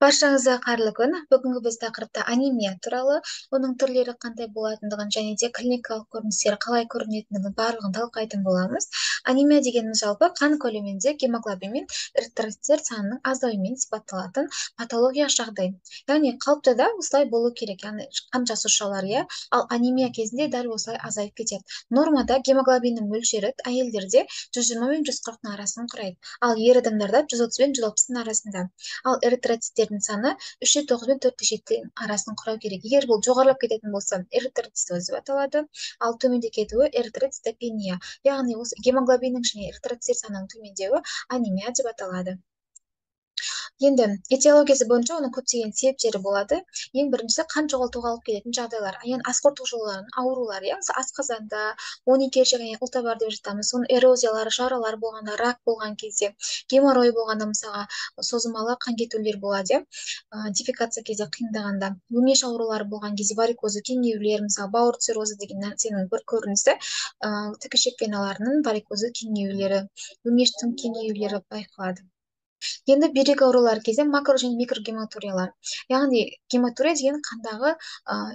Баршаңызға қайырлы күн. Бүгінгі біз тақырыпта анемия туралы, оның түрлері қандай болатындығын және де клиникалық көріністері қалай көрінетіндігін барлығын талқылайтын боламыз. Анемия дегеніміз жалпы қан көлемінде гемоглобин мен эритроциттер санының азаюымен сипатталатын патологиялық жағдай. Яғни қалыпты да осылай болу керек, яғни қан жасушалар, ал анемия кезінде дәл осылай азайып кетеді. Нормада гемоглобиннің мөлшері әйелдерде 120 мен 140 арасын құрайды, ал ер адамдарда 130 пен 160 арасында. Ал эритроциттердің саны 309 пен 407 арасын құрау керек. Егер бұл жоғарылап кететін болса, эритроцитоз деп аталады, ал төмендеп кетуі эритроцитопения. Яғни осы гемоглобиннің және эритроцит санының төмендеуі анемия деп аталады. Енді этиологиясы бойынша оның көптеген себептері болады. Ең біріншісі қан жоғалтуға алып келетін жағдайлар. Яғни асқорыту жолдарының аурулары, мысалы асқазанда, 12 және ұлтабар деп жатамыз. Соның эрозиялары, жаралар болғанда, рак болған кезде, геморрой болғанда, мысалға созылмалы қан кетулер болады, дефекация кезде қиындағанда, өңеш аурулары болған кезде, варикозы кеңеюлер, мысалы бауыр циррозы деген нәрсенің бір көрінісі, тікішек веналарының варикозы кеңеюлері, өңештің кеңеюлері байқалады. Енді бүйрек аурулары кезде макро және микрогематуриялар. Яғни гематурия деген қандағы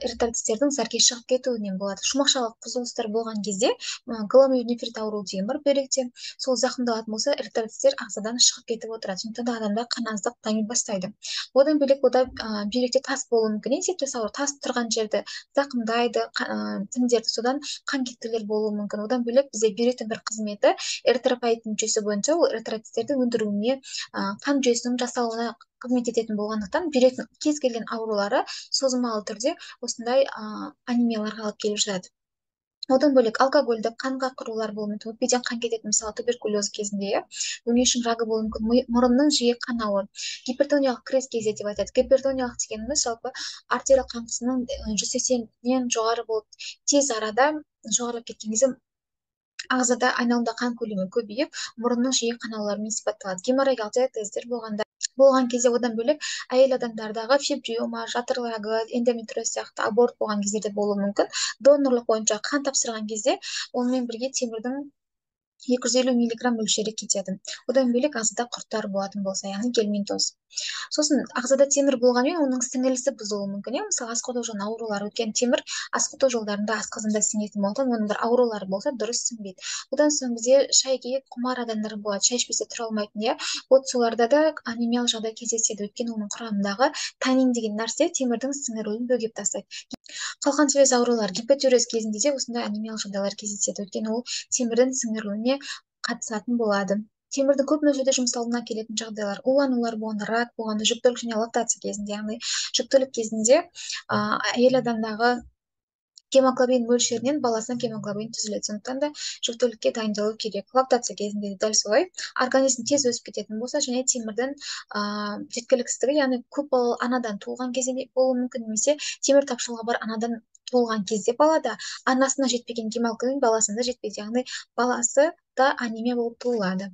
эритроциттердің зәрге шығып кетуінен болады. Шумақшалық бұзылыстар болған кезде гломерулонефрит ауруы деген бар бүйректе. Сол зақымдалатын болса, эритроциттер ағзадан шығып кетіп отырады. Сондықтан да адамда қан аздық дами бастайды. Одан бөлек ода бүйректе тас болуы мүмкін. Инсептус ауру тас тұрған жерді зақымдайды, тіндерді, содан қан кетулер болуы мүмкін. Одан бөлек бізде бүйректің бір қызметі эритропоэтин жүйесі бойынша ол эритроциттерді өндіруіне, қан жүйесінің жасалуына қызмет ететін болғандықтан бүйректің кез келген аурулары созылмалы түрде осындай анемияларға алып келіп жатады. Одан бөлек алкогольді қанға құрулар болуы мүмкін, өкпеден қан кететін, мысалы туберкулез кезінде, өңештің рагы болуы мүмкін, мұрынның жиі қанауы, гипертониялық криз кезде деп айтады. Гипертониялық дегеніміз жалпы артериялық қан қысымының 180-нен жоғары болып, тез арада жоғарылап кеткен кезде ағзада айналымда қан көлемі көбейіп, мұрынның жиі қанауларымен сипатталады. Геморрагиялық диатезтер болған кезде, одан бөлек әйел адамдардағы фибриома, жатыр рагы, эндометриоз сияқты аборт болған кездерде болуы мүмкін. Донорлық бойынша қан тапсырған кезде онымен бірге темірдің 250 миллиграмм мөлшері кетеді. Одан бөлек ағзада құрттар болатын болса, яғни гельминтоз. Сосын ағзада темір болғанымен оның сіңілісі бұзылуы мүмкін. Мысалы асқорыту жолының аурулары, өткен темір асқорыту жолдарында, асқазанда сіңетін болатын, оның бір аурулары болса дұрыс сіңбейді. Одан соң бізде шайге құмар адамдар болады, шай ішпесе тұра алмайтын, вот соларда да анемиялық жағдай кездеседі. Өйткені оның құрамындағы танин деген нәрсе темірдің сіңіруін бөгеп тастайды. Қалқан тірес аурулар, гипотиреоз кезінде де осындай анемиялық жағдайлар кездеседі. Өйткені ол темірдің сіңіруіне қатысатын болады. Темірдің көп мөлшерде жұмсалуына келетін жағдайлар, уланулар болғанда, рак болғанда, жүктілік және лактация кезінде, яғни жүктілік кезінде әйел адамдағы гемоглобин мөлшерінен баласының гемоглобин түзіледі. Сондықтан да жүктілікке дайындалу керек. Лактация кезінде дәл солай. Организм тез өсіп кететін болса, және темірдің жеткіліксіздігі, яғни көп балалы анадан туылған кезде болуы мүмкін, немесе темір тапшылығы бар анадан туылған кезде балада анасына жетпеген гемоглобин баласында жетпейді, яғни баласы да анемия болып туылады.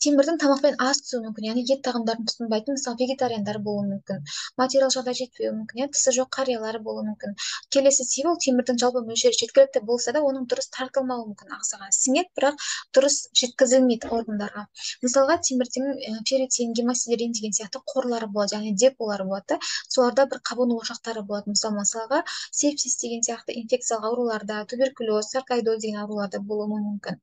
Темірдің тамақпен аз түсуі мүмкін, яғни ет тағамдарын тұтынбайтын, мысалы вегетариандар болуы мүмкін, материал жағдай жетпеуі мүмкін, тісі жоқ қариялары болуы мүмкін. Келесі себеп, темірдің жалпы мөлшері жеткілікті болса да, оның дұрыс тартылмауы мүмкін ағзаға. Сіңеді, бірақ дұрыс жеткізілмейді органдарға. Мысалға, темірдің ферритин, гемосидерин деген сияқты қорлары болады, яғни деполары болады. Соларда бір қабыну ошақтары болады. Мысалға, сепсис деген сияқты инфекциялық ауруларда, туберкулез, саркоидоз деген ауруларда болуы мүмкін.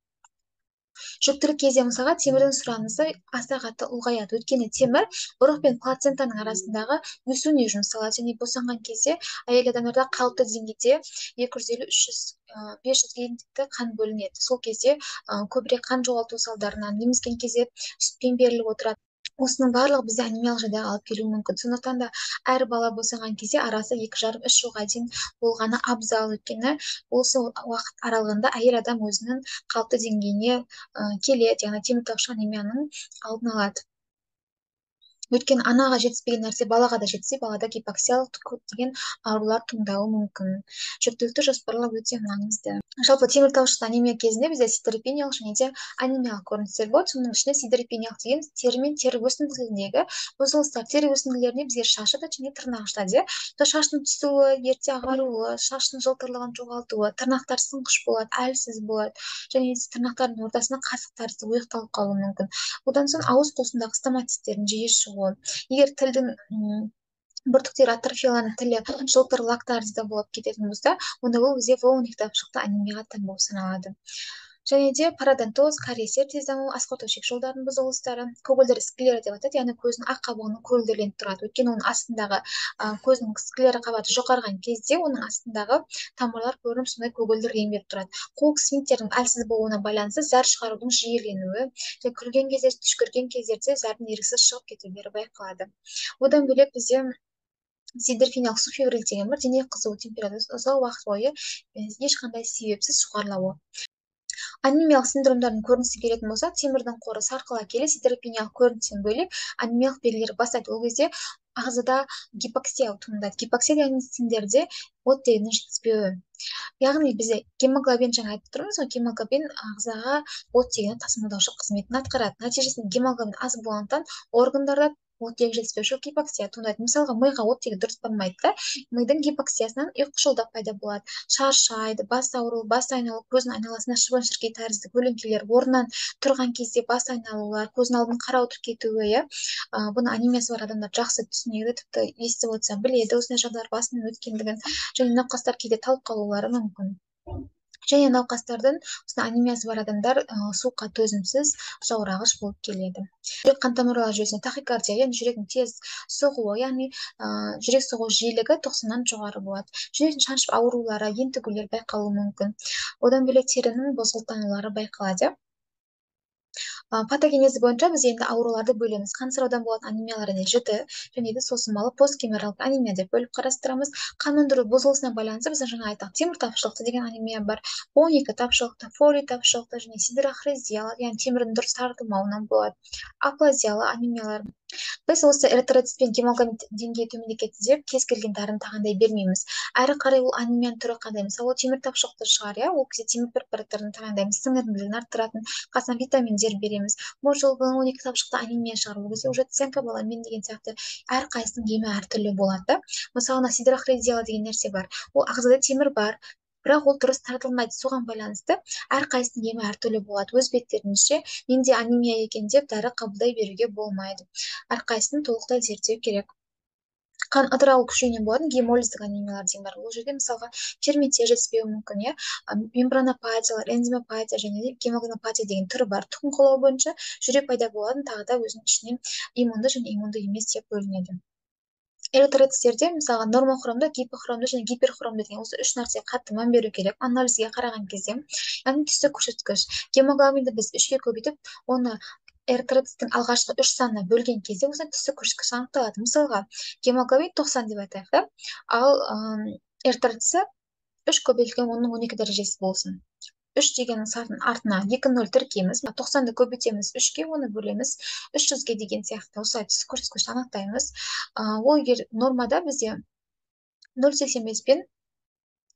Жүктілік кезде мысалға темірдің сұранысы аса қатты ұлғаяды. Өйткені темір ұрық пен плацентаның арасындағы өсуіне жұмсалады, және босанған кезде әйел адамдарда қалыпты деңгейде 250-300-500 ге қан бөлінеді. Сол кезде көбірек қан жоғалту салдарынан емізген кезде сүтпен беріліп отырады. Осының барлығы бізде анемиялық жағдайға алып келуі мүмкін. Сондықтан да әр бала босанған кезде арасы 2,5-3 жылға дейін болғаны абзал. Өйткені осы уақыт аралығында әйел адам өзінің қалыпты деңгейіне келеді, яғни темір тапшы анемияның алдын алады. Өйткені анаға жетіспеген нәрсе балаға да жетсе, балада гипоксиялық көптеген аурулар туындауы мүмкін. Жүктілікті жоспарлау өте маңызды. Жалпы темір таушылық анемия кезінде бізде сидерипениялық және де анемиялық көріністер болады. Соның ішінде сидерипениялық деген тері мен тері өсінділеріндегі бұзылыстар. Тері өсінділеріне бізге шаш жатады және тырнақ жатады. Шаштың түсуі, ерте ағаруы, шаштың жылтырлығын жоғалтуы, тырнақтар сынғыш болады, әлсіз болады, және тырнақтардың ортасында қасық тәрізді ойықталып қалуы мүмкін. Одан соң ауыз қуысындағы стоматиттердің жиі шығуы, шығуы. Егер тілдің бүртіктер атрофияланып тілі жылтыр лак тәрізді болып кететін болса, онда ол бізде волник тапшылықты анемияға тән болып саналады. Және де пародонтоз, кариестер тез даму, асқорыту ішек жолдарының бұзылыстары, көгілдір склера деп атады, яғни көздің ақ қабығының көгілдірленіп тұрады. Өйткені оның астындағы көздің склера қабаты жоғарған кезде оның астындағы тамырлар көрініп сондай көгілдір реңдеп тұрады. Қуық сфинктердің әлсіз болуына байланысты зәр шығарудың жиіленуі, және күлген кезде, түшкірген кездерде зәрдің еріксіз шығып кетулері байқалады. Одан бөлек бізде сидерфиниялық субфебриль деген бір дене қызуы температурасы ұзақ уақыт бойы ешқандай себепсіз жоғарылауы. Анемиялық синдромдардың көрінісі келетін болсақ, темірдің қоры сарқыла келе сидерфиниялық көріністен бөлек анемиялық белгілер бастайды. Ол кезде ағзада гипоксия туындайды. Гипоксия яғни сендерде оттегінің жетіспеуі. Яғни бізде гемоглобин, жаңа айтып тұрмыз ғой, гемоглобин ағзаға оттегін тасымалдаушы қызметін атқарады. Нәтижесінде гемоглобин аз болғандықтан органдарда оттегі жетіспеушілік гипоксия туындайды. Мысалға, миға оттегі дұрыс бармайды да, мидың гипоксиясынан ұйқышылдық пайда болады. Шаршайды, бас ауруы, бас айналу, көздің айналасына шыбын-шіркей тәрізді көлеңкелер, орнынан тұрған кезде бас айналулар, көздің алдының қарауытып кетуі, бұны анемиясы бар адамдар жақсы түсінеді, тіпті естіп отырса біледі осындай жағдайлар басынан өткендігін, және науқастар кейде талып қалулары мүмкін. Және науқастардың осындай анемиясы бар адамдар суыққа төзімсіз, жаурағыш болып келеді. Жүрек қан тамырлар жүйесіне тахикардия, яғни жүректің тез соғуы, яғни жүрек соғу жиілігі 90-нан жоғары болады. Жүректің шаншып аурулары, ентігулер байқалуы мүмкін. Одан бөлек терінің бозғылтанулары байқалады. Патогенезі бойынша біз енді ауруларды бөлеміз. Қансыраудан болатын анемиялар жіті және де созылмалы посткемералық анемия деп бөліп қарастырамыз. Қан өндіру бұзылысына байланысты біз жаңа айттық, темір тапшылықты деген анемия бар, B12 тапшылықты, фолий тапшылықты және сидерохризиялы, яғни темірдің дұрыс таратылмауынан болады. Аплазиялы анемиялар. Біз осы эритроцит пен гемоглобин деңгейі төмендеп кетті деп кез келген дәріні тағайындай бермейміз. Әрі қарай ол анемияның түрі қандай? Мысалы, темір тапшылықты шығар, ол кезде темір препараттарын тағайындаймыз, сіңірімділігін арттыратын, қасына витаминдер береміз. Может, B12 тапшылықта анемия шығар, ол кезде уже цинкобаламин деген сияқты әрқайсының емі әртүрлі болады. Мысалы, сидерохризиялы деген нәрсе бар. Ол ағзада темір бар, бірақ ол дұрыс таратылмайды. Соған байланысты әрқайсының емі әртүрлі болады. Өз беттерінше менде анемия екен деп дәрі қабылдай беруге болмайды. Әрқайсысын толықтай зерттеу керек. Қан ыдырау күшеюінен болатын гемолиздік анемиялар деген бар. Ол жерде мысалға ферменттер жетіспеуі мүмкін, мембранопатиялар, энзимопатия және де гемоглобинопатия деген түрі бар. Тұқым қуалау бойынша жүрек пайда болатын, тағы да өзінің ішінен иммунды және иммунды емес деп бөлінеді. Эритроциттерде мысалға нормохромды, гипохромды және гиперхромды деген осы үш нәрсе қатты мән беру керек. Анализге қараған кезде, яғни түсті көрсеткіш. Гемоглобинді біз 3-ге көбейтіп, оны эритроциттің алғашқы 3 санына бөлген кезде осындай түсті көрсеткіш анықталады. Мысалға, гемоглобин 90 деп айтайық та, ал эритроцит 3 көбейтілген 10-12 дәрежесі болсын. 3 деген сардың артына 2-0 тіркейміз, 90-ды көбейтеміз 3-ке, оны бөлеміз 300-ге деген сияқты осылай түсті көрсеткішті анықтаймыз. Ол егер нормада бізде 0,85 пен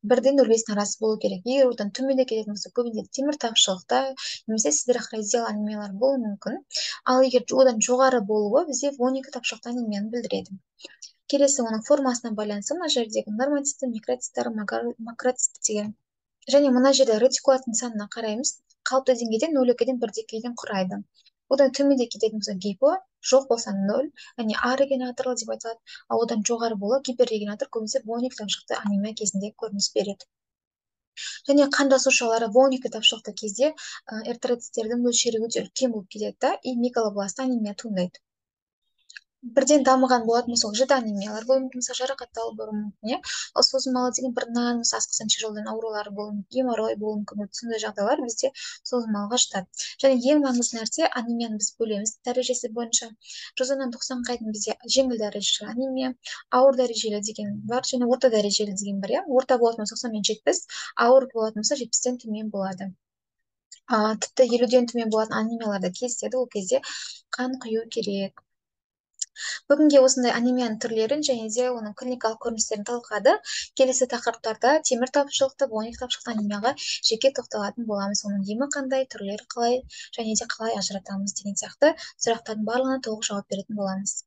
1-0,5 арасы болу керек. Егер одан төменде кететін болса, көбінде темір тапшылықта немесе сидерохризиялы анемиялар болуы мүмкін. Ал егер одан жоғары болуы бізде B12 тапшылықты анемияны білдіреді. Келесі оның формасына байланысты мына жердегі нормативті, микроцисттер, макроцисттер деген. Және мына жерде ретикулаттың санына қараймыз. Қалыпты деңгейден 0,2-ден 1,2-ден құрайды. Одан төменде кететін болса гипо, жоқ болса 0, яғни А регенаторлы деп айтылады. Ал одан жоғары болу гиперрегенатор, көбінесе B12 тапшылықты анемия кезінде көрініс береді. Және қан жасушалары B12 тапшылықты кезде эритроциттердің мөлшері өте үлкен болып кетеді да, и мегалобласт анемия туындайды. Бірден дамыған болатын болса, жіті анемиялар болуы мүмкін, жарақатталу болуы мүмкін, ал созылмалы деген бірінен асқазан жолдарының аурулары болуы мүмкін, геморрой болуы мүмкін. Сондай жағдайлар бізде созылмалыға жатады. Және ең маңызды нәрсе, анемияны біз бөлеміз дәрежесі бойынша. 100-нан 90-ға дейін бізде жеңіл дәрежелі анемия, ауыр дәрежелі деген бар, және орта дәрежелі деген бар. Орта болатын болса 90-мен 70, ауыр болатын болса 70-тен төмен болады. Тіпті 50-ден төмен болатын анемияларда кездеседі, ол кезде қан құю керек. Бүгінге осындай анемияның түрлерін және де оның клиникалық көріністерін талқыладық. Келесі тақырыптарда темір тапшылықты, B12 тапшылықты анемияға жеке тоқталатын боламыз. Оның емі қандай, түрлері қалай және де қалай ажыратамыз деген сияқты сұрақтардың барлығына толық жауап беретін боламыз.